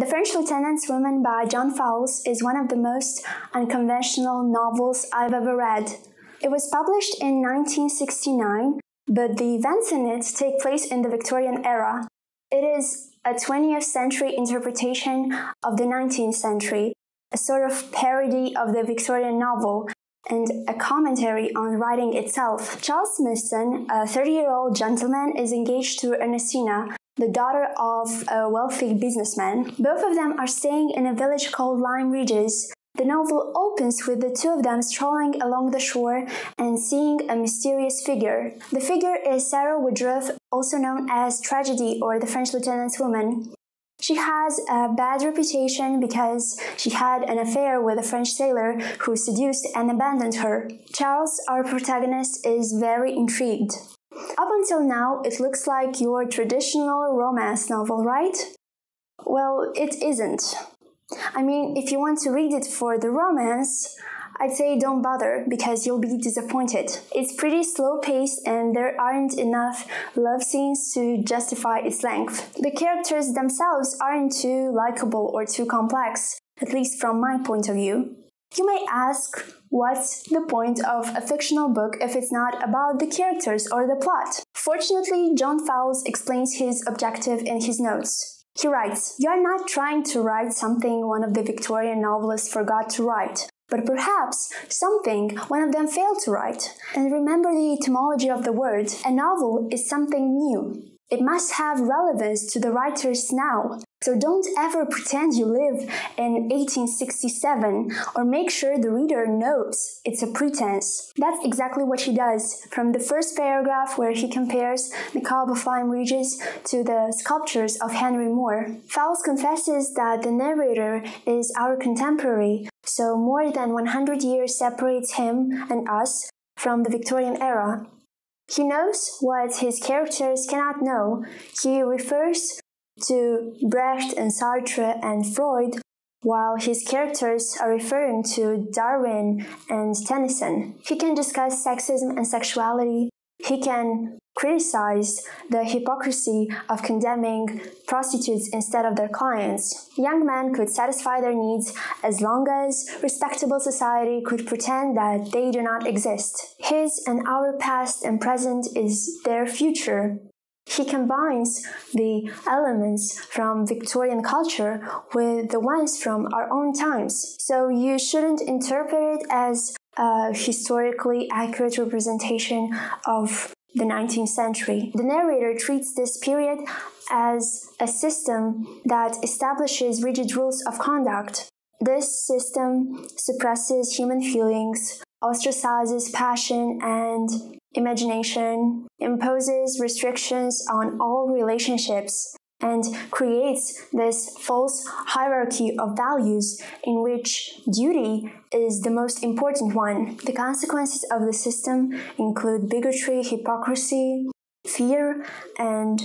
The French Lieutenant's Woman by John Fowles is one of the most unconventional novels I've ever read. It was published in 1969, but the events in it take place in the Victorian era. It is a 20th century interpretation of the 19th century, a sort of parody of the Victorian novel, and a commentary on writing itself. Charles Smithson, a 30-year-old gentleman, is engaged to Ernestina, the daughter of a wealthy businessman. Both of them are staying in a village called Lyme Regis. The novel opens with the two of them strolling along the shore and seeing a mysterious figure. The figure is Sarah Woodruff, also known as Tragedy or the French Lieutenant's Woman. She has a bad reputation because she had an affair with a French sailor who seduced and abandoned her. Charles, our protagonist, is very intrigued. Up until now, it looks like your traditional romance novel, right? Well, it isn't. I mean, if you want to read it for the romance, I'd say don't bother because you'll be disappointed. It's pretty slow-paced and there aren't enough love scenes to justify its length. The characters themselves aren't too likable or too complex, at least from my point of view. You may ask, what's the point of a fictional book if it's not about the characters or the plot? Fortunately, John Fowles explains his objective in his notes. He writes, "You are not trying to write something one of the Victorian novelists forgot to write, but perhaps something one of them failed to write. And remember the etymology of the word. A novel is something new. It must have relevance to the writers now. So don't ever pretend you live in 1867 or make sure the reader knows it's a pretense." That's exactly what he does, from the first paragraph where he compares the Cobb of Lyme Regis to the sculptures of Henry Moore. Fowles confesses that the narrator is our contemporary, so more than 100 years separates him and us from the Victorian era. He knows what his characters cannot know. He refers to Brecht and Sartre and Freud, while his characters are referring to Darwin and Tennyson. He can discuss sexism and sexuality. He can criticize the hypocrisy of condemning prostitutes instead of their clients. Young men could satisfy their needs as long as respectable society could pretend that they do not exist. His and our past and present is their future. He combines the elements from Victorian culture with the ones from our own times. So you shouldn't interpret it as a historically accurate representation of the 19th century. The narrator treats this period as a system that establishes rigid rules of conduct. This system suppresses human feelings, ostracizes passion and imagination, imposes restrictions on all relationships, and creates this false hierarchy of values in which duty is the most important one. The consequences of the system include bigotry, hypocrisy, fear, and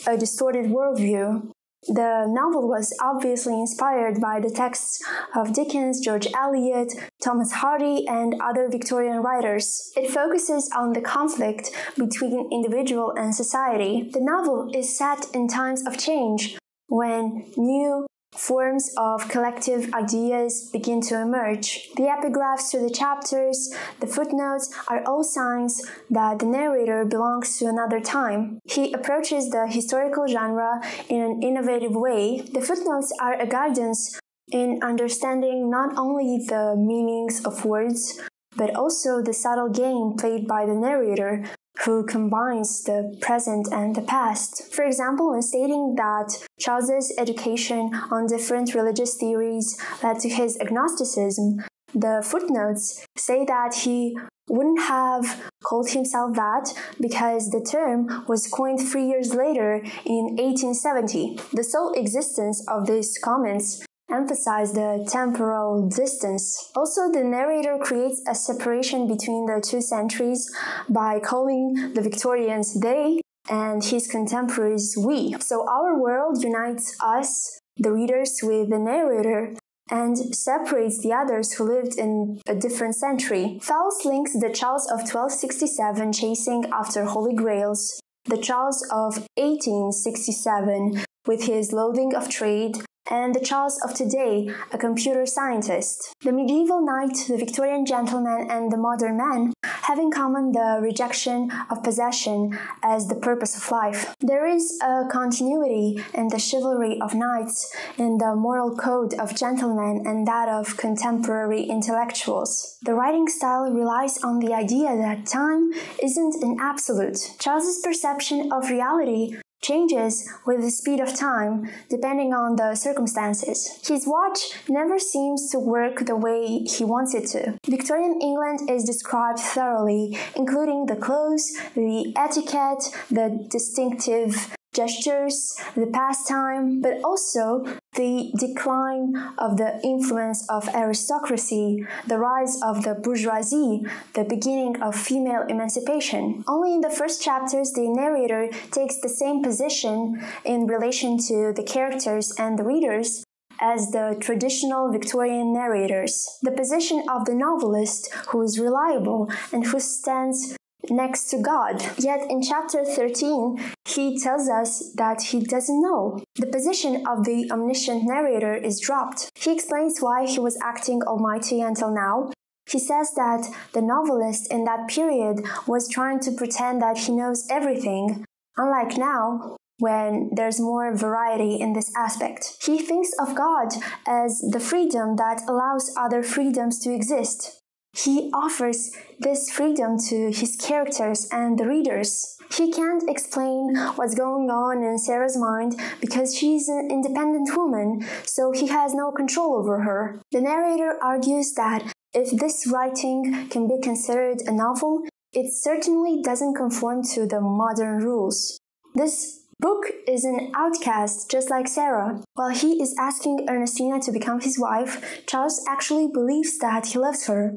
a distorted worldview. The novel was obviously inspired by the texts of Dickens, George Eliot, Thomas Hardy, and other Victorian writers. It focuses on the conflict between individual and society. The novel is set in times of change, when new forms of collective ideas begin to emerge. The epigraphs to the chapters, the footnotes are all signs that the narrator belongs to another time. He approaches the historical genre in an innovative way. The footnotes are a guidance in understanding not only the meanings of words, but also the subtle game played by the narrator, who combines the present and the past. For example, in stating that Charles's education on different religious theories led to his agnosticism, the footnotes say that he wouldn't have called himself that because the term was coined 3 years later in 1870. The sole existence of these comments emphasize the temporal distance. Also, the narrator creates a separation between the two centuries by calling the Victorians they and his contemporaries we. So our world unites us, the readers, with the narrator and separates the others who lived in a different century. Fowles links the Charles of 1267 chasing after holy grails, the Charles of 1867 with his loathing of trade, and the Charles of today, a computer scientist. The medieval knight, the Victorian gentleman, and the modern man have in common the rejection of possession as the purpose of life. There is a continuity in the chivalry of knights, in the moral code of gentlemen, and that of contemporary intellectuals. The writing style relies on the idea that time isn't an absolute. Charles's perception of reality changes with the speed of time, depending on the circumstances. His watch never seems to work the way he wants it to. Victorian England is described thoroughly, including the clothes, the etiquette, the distinctive gestures, the pastime, but also the decline of the influence of aristocracy, the rise of the bourgeoisie, the beginning of female emancipation. Only in the first chapters the narrator takes the same position in relation to the characters and the readers as the traditional Victorian narrators. The position of the novelist, who is reliable and who stands next to God. Yet in chapter 13, he tells us that he doesn't know. The position of the omniscient narrator is dropped. He explains why he was acting almighty until now. He says that the novelist in that period was trying to pretend that he knows everything, unlike now, when there's more variety in this aspect. He thinks of God as the freedom that allows other freedoms to exist. He offers this freedom to his characters and the readers. He can't explain what's going on in Sarah's mind because she's an independent woman, so he has no control over her. The narrator argues that if this writing can be considered a novel, it certainly doesn't conform to the modern rules. This book is an outcast, just like Sarah. While he is asking Ernestina to become his wife, Charles actually believes that he loves her.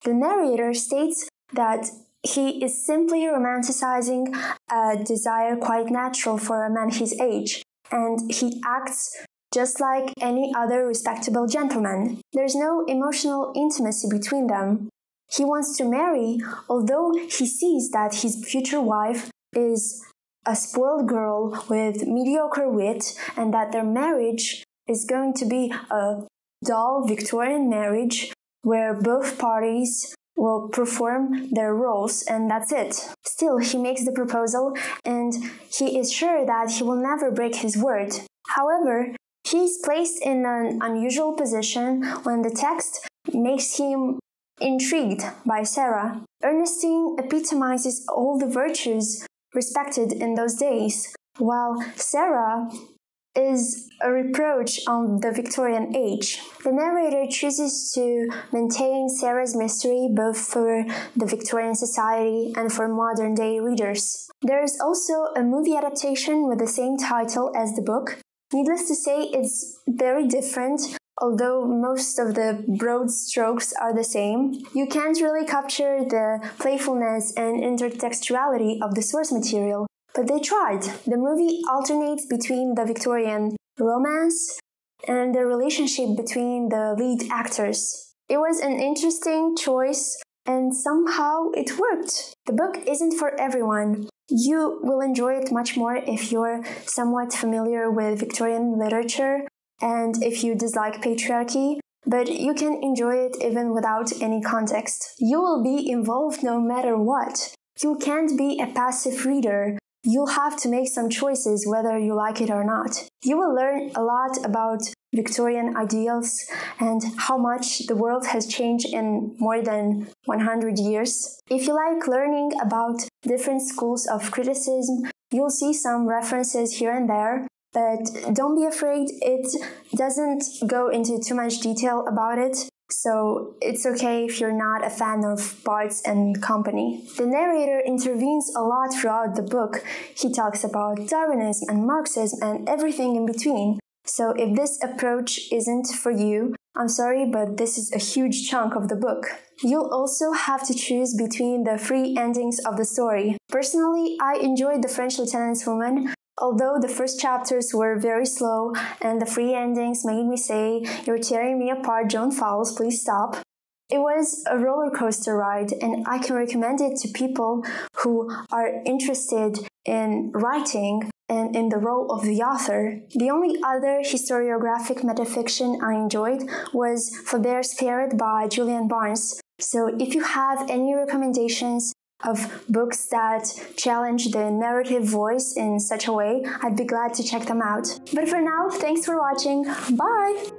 The narrator states that he is simply romanticizing a desire quite natural for a man his age, and he acts just like any other respectable gentleman. There's no emotional intimacy between them. He wants to marry, although he sees that his future wife is a spoiled girl with mediocre wit, and that their marriage is going to be a dull Victorian marriage where both parties will perform their roles and that's it. Still, he makes the proposal and he is sure that he will never break his word. However, he is placed in an unusual position when the text makes him intrigued by Sarah. Ernestine epitomizes all the virtues respected in those days, while Sarah is a reproach on the Victorian age. The narrator chooses to maintain Sarah's mystery both for the Victorian society and for modern-day readers. There is also a movie adaptation with the same title as the book. Needless to say, it's very different, although most of the broad strokes are the same. You can't really capture the playfulness and intertextuality of the source material, but they tried. The movie alternates between the Victorian romance and the relationship between the lead actors. It was an interesting choice, and somehow it worked. The book isn't for everyone. You will enjoy it much more if you're somewhat familiar with Victorian literature and if you dislike patriarchy, but you can enjoy it even without any context. You will be involved no matter what. You can't be a passive reader. You'll have to make some choices whether you like it or not. You will learn a lot about Victorian ideals and how much the world has changed in more than 100 years. If you like learning about different schools of criticism, you'll see some references here and there, but don't be afraid, it doesn't go into too much detail about it. So it's okay if you're not a fan of Barts and Company. The narrator intervenes a lot throughout the book. He talks about Darwinism and Marxism and everything in between. So if this approach isn't for you, I'm sorry, but this is a huge chunk of the book. You'll also have to choose between the three endings of the story. Personally, I enjoyed The French Lieutenant's Woman, although the first chapters were very slow and the three endings made me say, "You're tearing me apart, Joan Fowles, please stop." It was a roller coaster ride, and I can recommend it to people who are interested in writing and in the role of the author. The only other historiographic metafiction I enjoyed was Flaubert's Ferret by Julian Barnes. So if you have any recommendations of books that challenge the narrative voice in such a way, I'd be glad to check them out. But for now, thanks for watching. Bye!